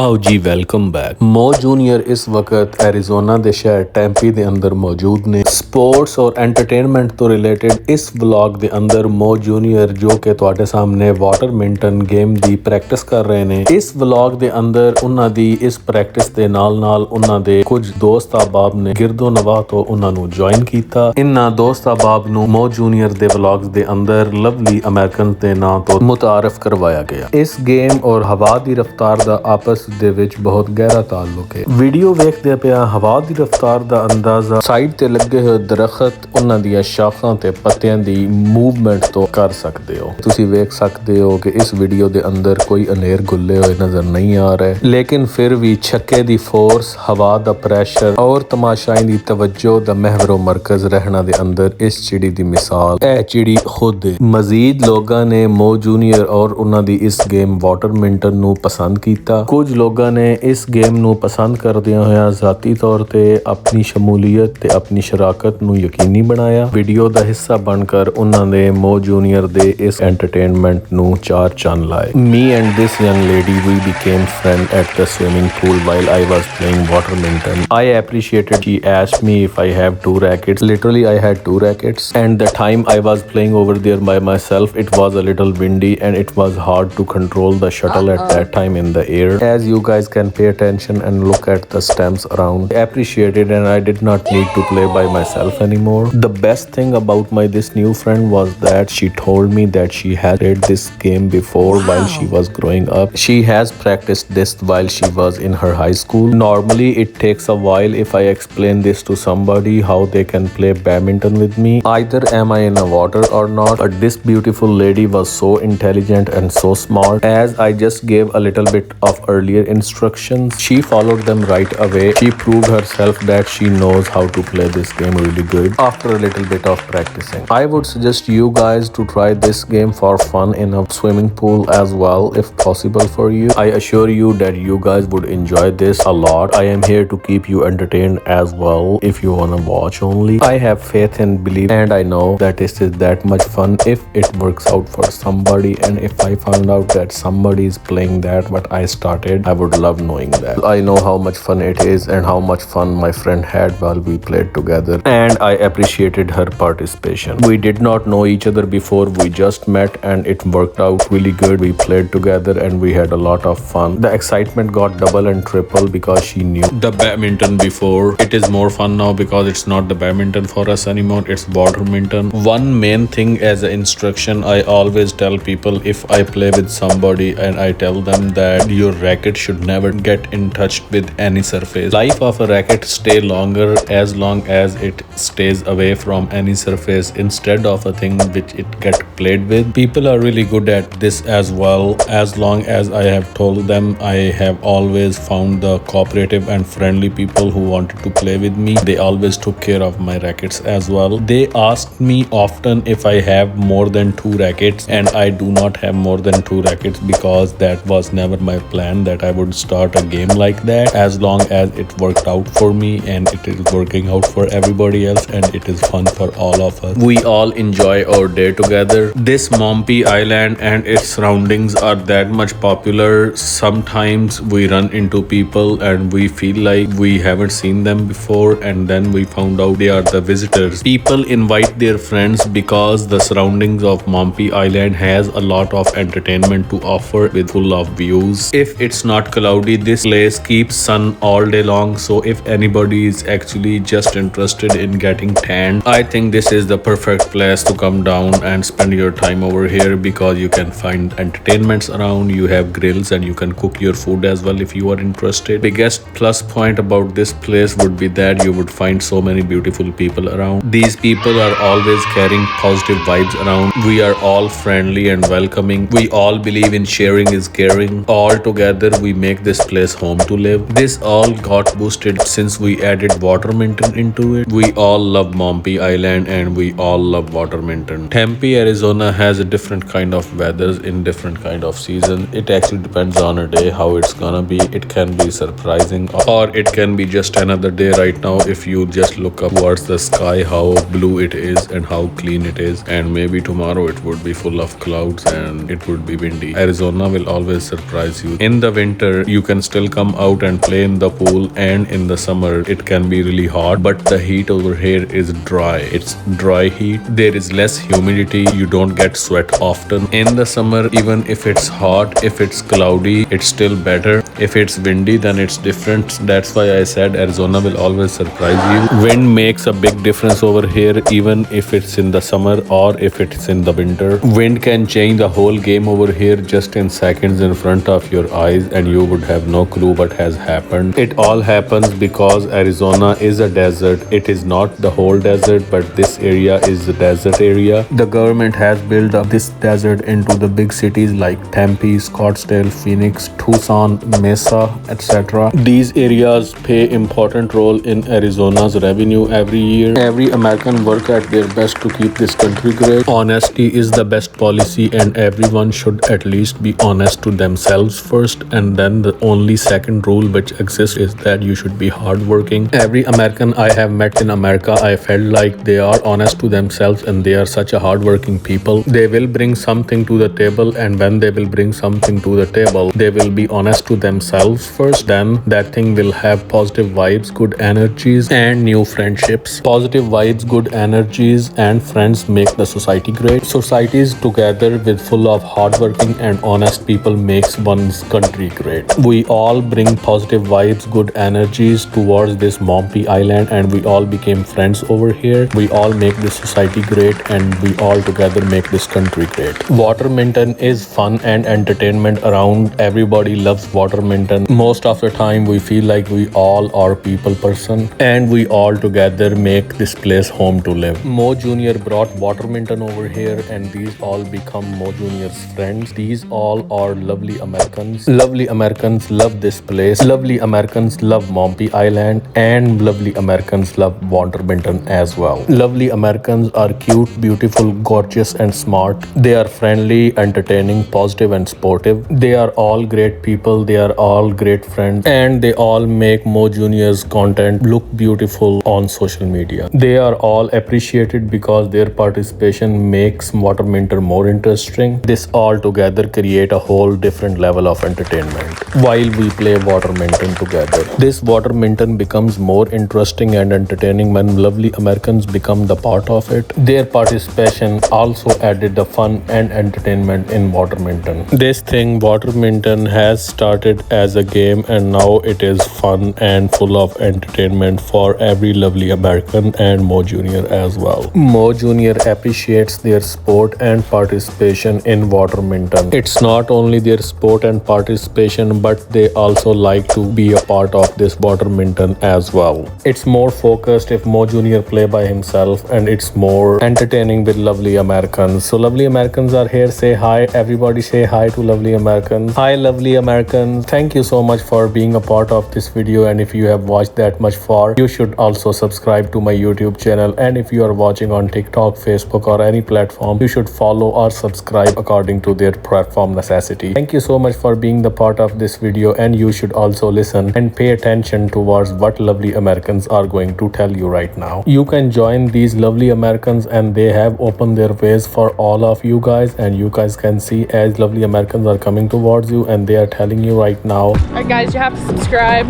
आओ जी welcome back. मो junior इस वक्त एरिजोना ਦੇ ਸ਼ਹਿਰ ਟੈਂਪੀ ਦੇ ਅੰਦਰ ਮੌਜੂਦ ਨੇ। ਸਪੋਰਟਸ ਔਰ ਐਂਟਰਟੇਨਮੈਂਟ ਤੋਂ ਰਿਲੇਟਡ ਇਸ ਵਲੌਗ ਦੇ ਅੰਦਰ ਮੋ ਜੂਨੀਅਰ ਜੋ ਕਿ ਤੁਹਾਡੇ ਸਾਹਮਣੇ ਵਾਟਰਮਿੰਟਨ ਗੇਮ ਦੀ ਪ੍ਰੈਕਟਿਸ ਕਰ ਰਹੇ ਨੇ। ਇਸ ਵਲੌਗ ਦੇ ਅੰਦਰ ਉਹਨਾਂ ਦੀ ਇਸ ਪ੍ਰੈਕਟਿਸ ਦੇ ਨਾਲ ਉਹਨਾਂ ਦੇ ਕੁਝ ਦੋਸਤ ahbab ਨੇ ਗਿਰਦੋ ਨਵਾਹ ਤੋਂ ਉਹਨਾਂ ਨੂੰ ਜੁਆਇਨ ਕੀਤਾ। ਇਨ੍ਹਾਂ ਦੋਸਤ ahbab ਨੂੰ ਮੋ ਜੂਨੀਅਰ ਦੇ ਵਲੌਗਸ ਦੇ ਅੰਦਰ ਲਵਲੀ ਅਮਰੀਕਨ ਦੇ ਨਾਂ ਤੋਂ ਮੁਤਾਰਫ ਕਰਵਾਇਆ ਗਿਆ। ਇਸ ਗੇਮ ਔਰ ਹਵਾ ਦੀ ਰਫ਼ਤਾਰ ਦਾ ਆਪਸ ਦੇ ਵਿੱਚ ਬਹੁਤ ਗਹਿਰਾ ਤਾਲੁਕ ਹੈ। ਵੀਡੀਓ ਵੇਖਦੇ ਪਿਆ ਹਵਾ ਦੀ ਰਫ਼ਤਾਰ ਦਾ ਅੰਦਾਜ਼ਾ ਸਾਈਡ ਤੇ ਲੱਗੇ ਹੋਏ ਦਰਖਤ ਉਹਨਾਂ ਦੀਆਂ ਸ਼ਾਖਾਂ ਤੇ ਪੱਤਿਆਂ ਦੀ ਮੂਵਮੈਂਟ ਤੋਂ ਕਰ ਸਕਦੇ ਹੋ। ਤੁਸੀਂ ਵੇਖ ਸਕਦੇ ਹੋ ਕਿ ਇਸ ਵੀਡੀਓ ਦੇ ਅੰਦਰ ਕੋਈ ਅਨੇਰ ਗੁੱਲੇ ਹੋਏ ਨਜ਼ਰ ਨਹੀਂ ਆ ਰਹੇ, ਲੇਕਿਨ ਫਿਰ ਵੀ ਛੱਕੇ ਦੀ ਫੋਰਸ, ਹਵਾ ਦਾ ਪ੍ਰੈਸ਼ਰ ਔਰ ਤਮਾਸ਼ਾਈ ਦੀ ਤਵੱਜੋ ਦਾ ਮਹਿਵਰੋ ਮਰਕਜ਼ ਰਹਿਣਾ ਦੇ ਅੰਦਰ ਇਸ ਚਿੜੀ ਦੀ ਮਿਸਾਲ ਇਹ ਚਿੜੀ ਖੁਦ ਹੈ। ਮਜ਼ੀਦ ਲੋਕਾਂ ਨੇ ਮੋ ਜੂਨੀਅਰ ਔਰ ਉਹਨਾਂ ਦੀ ਇਸ ਗੇਮ ਵਾਟਰਮਿੰਟਨ ਨੂੰ ਪਸੰਦ ਕੀਤਾ। ਕੁਝ ਲੋਕਾਂ ਨੇ ਇਸ ਗੇਮ ਨੂੰ ਪਸੰਦ ਕਰਦਿਆਂ ਹੋਇਆਂ ਜ਼ਾਤੀ ਤੌਰ ਤੇ ਆਪਣੀ ਸ਼ਮੂਲੀਅਤ ਤੇ ਆਪਣੀ ਸ਼ਰਾਕਤ ਨੂੰ ਯਕੀਨੀ ਬਣਾਇਆ। ਵੀਡੀਓ ਦਾ ਹਿੱਸਾ ਬਣਕਰ ਉਹਨਾਂ ਨੇ ਮੋ ਜੂਨੀਅਰ ਦੇ ਇਸ ਐਂਟਰਟੇਨਮੈਂਟ ਨੂੰ ਚਾਰ ਚੰਨ ਲਾਏ। Me and this young lady, we became friends at the swimming pool while I was playing waterminton. I appreciated she asked me if I have two rackets. Literally, I had two rackets. And the time I was playing over there by myself, it was a little windy and it was hard to control the shuttle at that time in the air. As you guys can pay attention and look at the stems around, I appreciate it and I did not need to play by myself anymore. The best thing about this new friend was that she told me that she had played this game before while she was growing up. She has practiced this while she was in her high school. Normally it takes a while if I explain this to somebody how they can play badminton with me. Either am I in a water or not, but this beautiful lady was so intelligent and so smart. As I just gave a little bit of earlier instructions, she followed them right away. She proved herself that she knows how to play this game really good after a little bit of practicing. I would suggest you guys to try this game for fun in a swimming pool as well if possible for you. I assure you that you guys would enjoy this a lot. I am here to keep you entertained as well if you wanna watch only. I have faith and belief and I know that this is that much fun if it works out for somebody, and if I found out that somebody is playing that what I started, I would love knowing that. I know how much fun it is and how much fun my friend had while we played together, and I appreciated her participation. We did not know each other before, we just met and it worked out really good. We played together and we had a lot of fun. The excitement got double and triple because she knew the badminton before. It is more fun now because it's not the badminton for us anymore, it's waterminton. One main thing as an instruction I always tell people if I play with somebody, and I tell them that your racket should never get in touch with any surface. Life of a racket stay longer as long as it stays away from any surface instead of a thing which it get played with. People are really good at this as well. As long as I have told them, I have always found the cooperative and friendly people who wanted to play with me. They always took care of my rackets as well. They asked me often if I have more than two rackets, and I do not have more than two rackets because that was never my plan that I would start a game like that. As long as it worked out for me and it is working out for everybody else and it is fun for all of us, we all enjoy our day together. This Mompi Island and its surroundings are that much popular. Sometimes we run into people and we feel like we haven't seen them before, and then we found out they are the visitors. People invite their friends because the surroundings of Mompi Island has a lot of entertainment to offer with full of views. If it's not cloudy, this place keeps sun all day long, so if anybody is actually just interested in getting tanned, I think this is the perfect place to come down and spend your time over here because you can find entertainments around, you have grills and you can cook your food as well if you are interested. Biggest plus point about this place would be that you would find so many beautiful people around. These people are always carrying positive vibes around. We are all friendly and welcoming. We all believe in sharing is caring. All together we make this place home to live. This all got boosted since we added waterminton into it. We all love Mompi Island and we all love waterminton. Tempe, Arizona has a different kind of weathers in different kind of season. It actually depends on a day how it's gonna be. It can be surprising or it can be just another day. Right now if you just look up towards the sky, how blue it is and how clean it is, and maybe tomorrow it would be full of clouds and it would be windy. Arizona will always surprise you. In the winter you can still come out and play in the pool, and in the summer it can be really hot, but the heat over here is dry. It's dry heat. There is less humidity. You don't get sweat often. In the summer, even if it's hot, if it's cloudy, it's still better. If it's windy, then it's different. That's why I said Arizona will always surprise you. Wind makes a big difference over here, even if it's in the summer or if it's in the winter. Wind can change the whole game over here just in seconds in front of your eyes, and you would have no clue what has happened. It all happens because Arizona is a desert. It is not the whole desert, but this area is the desert area. The government has built up this desert into the big cities like Tempe, Scottsdale, Phoenix, Tucson, Mesa, etc. These areas play important role in Arizona's revenue every year. Every American work at their best to keep this country great. Honesty is the best policy, and everyone should at least be honest to themselves first, and then the only second rule which exists is that you should be hardworking. Every American I have met in America, I felt like they are honest to themselves and they are such a hardworking people. They will bring something to the table, and when they will bring something to the table, they will be honest to themselves first. Then that thing will have positive vibes, good energies, and new friendships. Positive vibes, good energies, and friends make the society great. Societies together with full of hardworking and honest people makes one's country great. We all bring positive vibes, good energies towards this Mompi Island, and we all became friends over here. We all make this society great, and we all together make this country great. Waterminton is fun and entertainment around. Everybody loves Waterminton. Most of the time we feel like we all are people person, and we all together make this place home to live. Mo Jr. brought Waterminton over here, and these all become Mo Jr.'s friends. These all are lovely Americans. Lovely Americans love this place. Lovely Americans love Mompi Island, and lovely Americans love Waterminton as well. Lovely Americans are cute, beautiful, gorgeous, and smart. They are friendly, entertaining, positive, and sportive. They are all great people. They are all great friends, and they all make Mo Jr.'s content look beautiful on social media. They are all appreciated because their participation makes Waterminton more interesting. This all together create a whole different level of entertainment while we play Waterminton together. This Waterminton becomes more interesting and entertaining when lovely Americans become the part of it. Their participation also added the fun and entertainment in Waterminton. This thing Waterminton has started as a game, and now it is fun and full of entertainment for every lovely American and Mo Jr. as well. Mo Jr. appreciates their sport and participation in Waterminton. It's not only their sport and participation, but they also like to be a part of this Waterminton as well. It's more focused if Mo Jr. play by himself, and it's more entertaining with lovely Americans. So lovely Americans are here. Say hi. Everybody say hi to lovely Americans. Hi lovely Americans. Thank you so much for being a part of this video, and if you have watched that much far, you should also subscribe to my YouTube channel, and if you are watching on TikTok, Facebook, or any platform, you should follow or subscribe according to their platform necessity. Thank you so much for being the part of this video, and you should also listen and pay attention towards what lovely Americans are going to tell you right now. You can join these lovely Americans, and they have opened their ways for all of you guys, and you guys can see as lovely Americans are coming towards you, and they are telling you right now. Alright guys, you have to subscribe.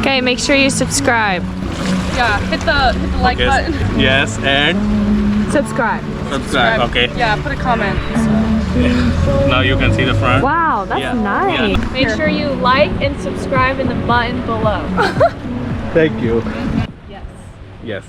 Okay, make sure you subscribe. Yeah, hit the like button. Yes, and Subscribe. subscribe. Okay. Yeah, put a comment. Now you can see the front. Wow, that's Yeah, nice. yeah. Make sure you like and subscribe in the button below. Thank you. Yes. Yes.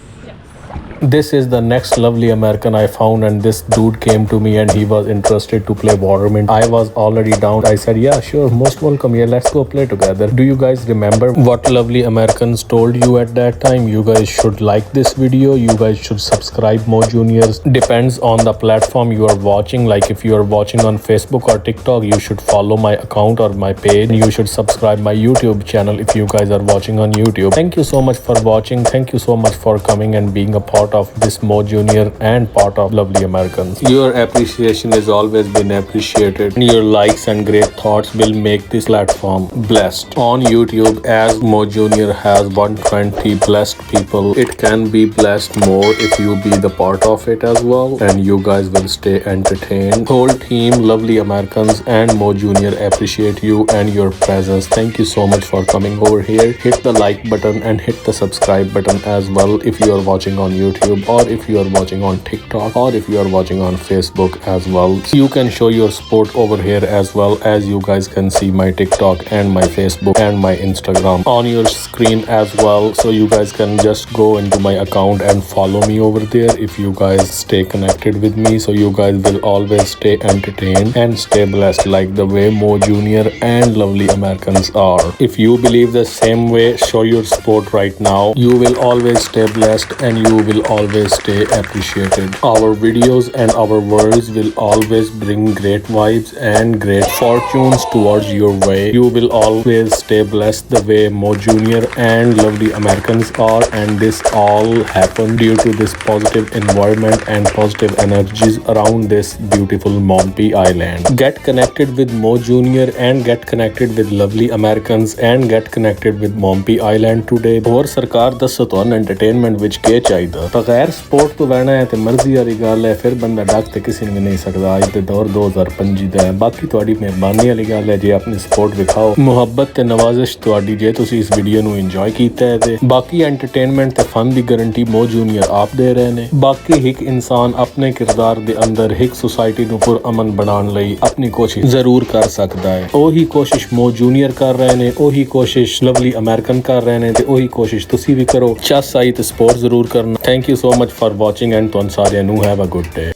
This is the next lovely American I found, and this dude came to me and he was interested to play Waterminton. I was already down. I said, yeah, sure, most welcome. Yeah, let's go play together. Do you guys remember what lovely Americans told you at that time? You guys should like this video. You guys should subscribe Mo Juniors. Depends on the platform you are watching. Like if you are watching on Facebook or TikTok, you should follow my account or my page. You should subscribe my YouTube channel if you guys are watching on YouTube. Thank you so much for watching. Thank you so much for coming and being a a part of this Mo Junior and part of Lovely Americans. Your appreciation has always been appreciated. Your likes and great thoughts will make this platform blessed. On YouTube, as Mo Junior has 120 blessed people, it can be blessed more if you be the part of it as well, and you guys will stay entertained. Whole team Lovely Americans and Mo Junior appreciate you and your presence. Thank you so much for coming over here. Hit the like button and hit the subscribe button as well if you are watching on YouTube, or if you are watching on TikTok, or if you are watching on Facebook as well. You can show your support over here as well, as you guys can see my TikTok and my Facebook and my Instagram on your screen as well. So you guys can just go into my account and follow me over there if you guys stay connected with me. So you guys will always stay entertained and stay blessed like the way Mo Junior and Lovely Americans are. If you believe the same way, show your support right now. You will always stay blessed and you will always stay appreciated. Our videos and our words will always bring great vibes and great fortunes towards your way. You will always stay blessed the way Mo Junior and Lovely Americans are, and this all happened due to this positive environment and positive energies around this beautiful Mompi Island. Get connected with Mo Junior and get connected with Lovely Americans and get connected with Mompi Island today. और सरकार दसो तुहानू entertainment विच के चाहिदा? बगैर sport तो बहना है ते मर्जी वाली गल है, फिर बंदा डक ते किसी ने भी नहीं सकदा। अज दे दौर 2025 दा है। बाकी तुहाडी मेहरबानी वाली गल है जे अपनी सपोर्ट विखाओ, मुहब्बत ते नवाजिश तुहाडी जे तुसी इस वीडियो नू इंजॉय कीता है ते बाकी एंटरटेनमेंट ते फन दी गारंटी Mo Junior आप दे रहे ने। बाकी हिक इंसान अपने किरदार दे अंदर हिक सोसाइटी नू पुरअमन बनाने लई अपनी कोशिश जरूर कर सकदा है। ओही कोशिश Mo Junior कर रहे ने, ओही कोशिश Lovely American कर रहे ने ते ओही कोशिश तुसी भी करो। चस आई ते सपोर्ट जरूर करना। Thank you so much for watching and तुहानू सारिआं नू हैव अ गुड डे।